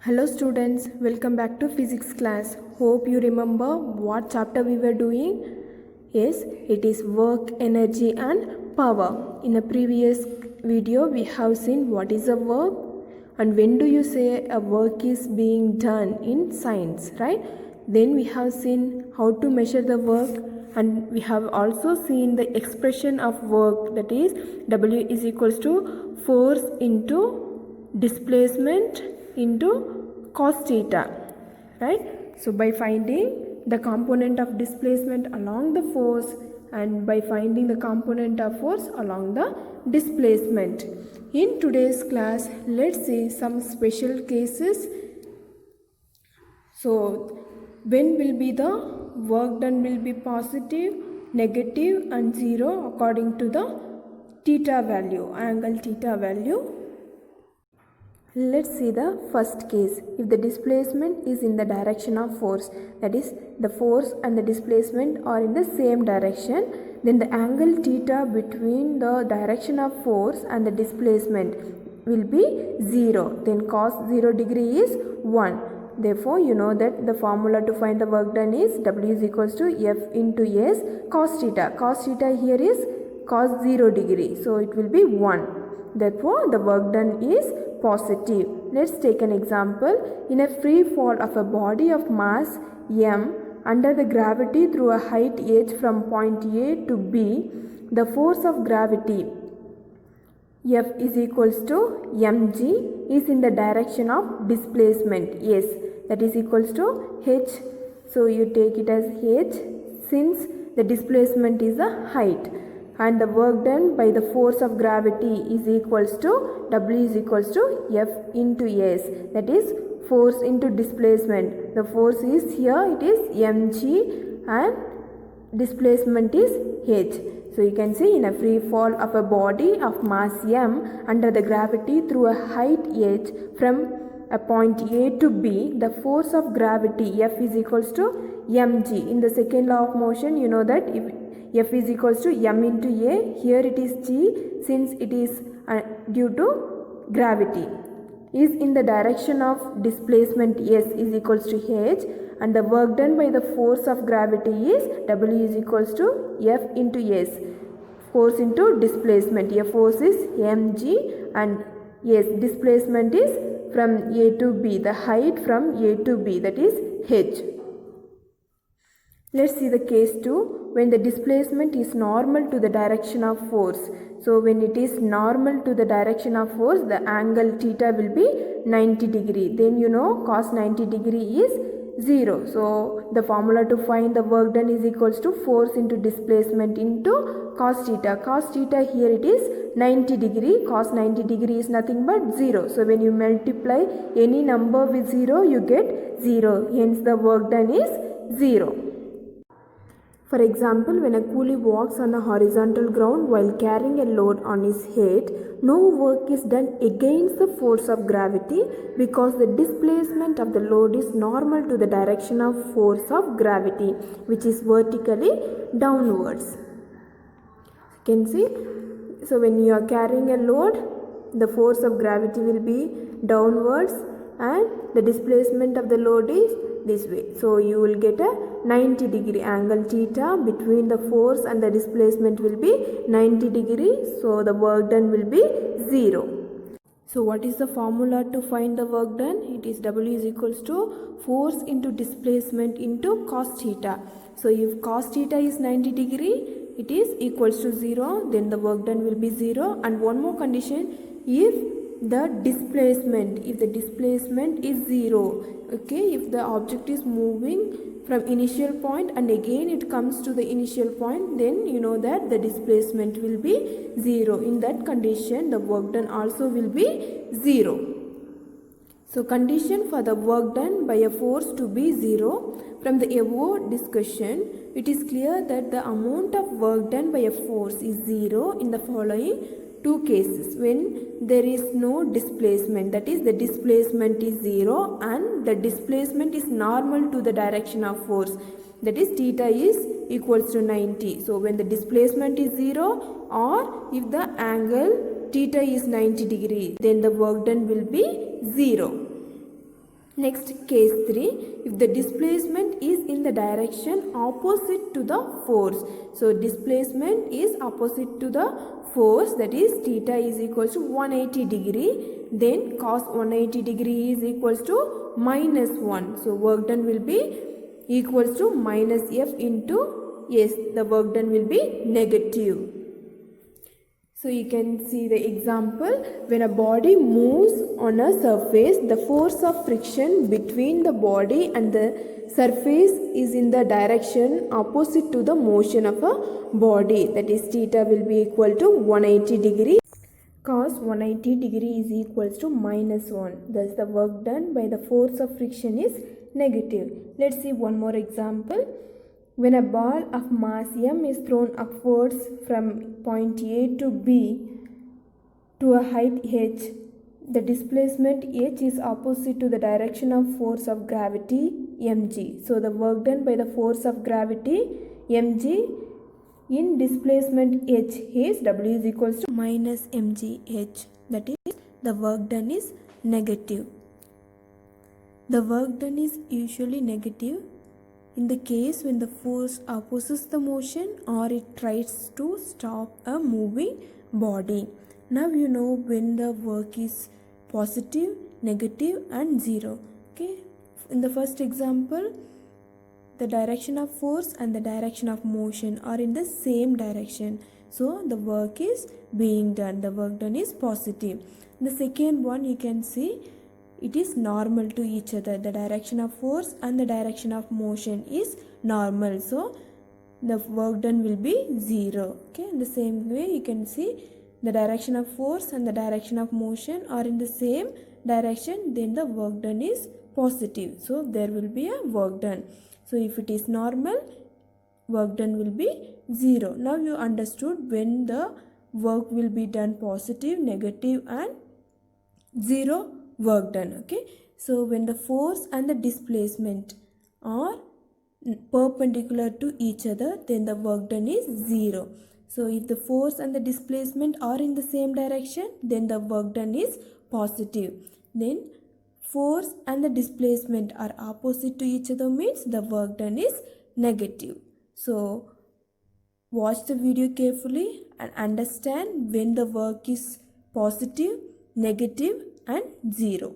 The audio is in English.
Hello students, welcome back to physics class. Hope you remember what chapter we were doing. Yes, it is work, energy and power. In a previous video we have seen what is a work and when do you say a work is being done in science, right? Then we have seen how to measure the work and we have also seen the expression of work, that is W is equals to force into displacement into cos theta, right? So by finding the component of displacement along the force and by finding the component of force along the displacement. In today's class, let's see some special cases. So when will be the work done will be positive, negative and 0 according to the theta value, angle theta value. Let's see the first case. If the displacement is in the direction of force, that is the force and the displacement are in the same direction, then the angle theta between the direction of force and the displacement will be 0. Then cos 0 degree is 1. Therefore, you know that the formula to find the work done is W is equals to F into S cos theta. Cos theta here is cos 0 degree. So it will be 1. Therefore, the work done is positive. Let's take an example. In a free fall of a body of mass m under the gravity through a height h from point A to B, the force of gravity F is equals to mg is in the direction of displacement s, that is equals to h. So you take it as h since the displacement is a height, and the work done by the force of gravity is equals to W is equals to F into S, that is force into displacement. The force is here, it is mg and displacement is h. So you can see in a free fall of a body of mass m under the gravity through a height h from a point A to B, the force of gravity F is equals to mg. In the second law of motion, you know that if F is equals to m into A, here it is g since it is due to gravity, is in the direction of displacement S is equals to h, and the work done by the force of gravity is W is equals to F into S, force into displacement. A force is mg and S displacement is from A to B, the height from A to B, that is h. Let's see the case 2. When the displacement is normal to the direction of force. So when it is normal to the direction of force, the angle theta will be 90 degree. Then you know cos 90 degree is 0. So the formula to find the work done is equals to force into displacement into cos theta. Cos theta here it is 90 degree. Cos 90 degree is nothing but 0. So when you multiply any number with 0, you get 0. Hence the work done is 0. For example, when a coolie walks on a horizontal ground while carrying a load on his head, no work is done against the force of gravity because the displacement of the load is normal to the direction of force of gravity, which is vertically downwards. You can see, so when you are carrying a load, the force of gravity will be downwards and the displacement of the load is this way. So you will get a 90 degree angle theta between the force and the displacement will be 90 degree. So the work done will be 0. So what is the formula to find the work done? It is W is equals to force into displacement into cos theta. So if cos theta is 90 degree, it is equals to 0, then the work done will be 0. And one more condition, if the displacement is 0, okay, if the object is moving from initial point and again it comes to the initial point, then you know that the displacement will be 0. In that condition, the work done also will be 0. So condition for the work done by a force to be 0. From the above discussion, it is clear that the amount of work done by a force is 0 in the following two cases. When there is no displacement, that is the displacement is 0 and the displacement is normal to the direction of force, that is theta is equals to 90. So when the displacement is 0 or if the angle theta is 90 degree, then the work done will be 0. Next, case 3, if the displacement is in the direction opposite to the force. So displacement is opposite to the force, that is theta is equals to 180 degree, then cos 180 degree is equals to minus 1. So work done will be equals to minus F into S. The work done will be negative. So you can see the example, when a body moves on a surface, the force of friction between the body and the surface is in the direction opposite to the motion of a body, that is theta will be equal to 180 degree. Cos 180 degree is equals to minus 1. Thus the work done by the force of friction is negative. Let's see one more example. When a ball of mass m is thrown upwards from point A to B to a height h, the displacement h is opposite to the direction of force of gravity mg. So the work done by the force of gravity mg in displacement h is W is equals to minus mgh. That is, the work done is negative. The work done is usually negative in the case when the force opposes the motion or it tries to stop a moving body. Now you know when the work is positive, negative and zero. Okay. In the first example, the direction of force and the direction of motion are in the same direction. So the work is being done. The work done is positive. The second one, you can see it is normal to each other. The direction of force and the direction of motion is normal. So the work done will be 0. Okay. In the same way, you can see the direction of force and the direction of motion are in the same direction. Then the work done is positive. So there will be a work done. So if it is normal, work done will be 0. Now you understood when the work will be done positive, negative and 0 work done. Okay. So when the force and the displacement are perpendicular to each other, then the work done is 0. So if the force and the displacement are in the same direction, then the work done is positive. Then force and the displacement are opposite to each other means the work done is negative. So watch the video carefully and understand when the work is positive, negative and 0.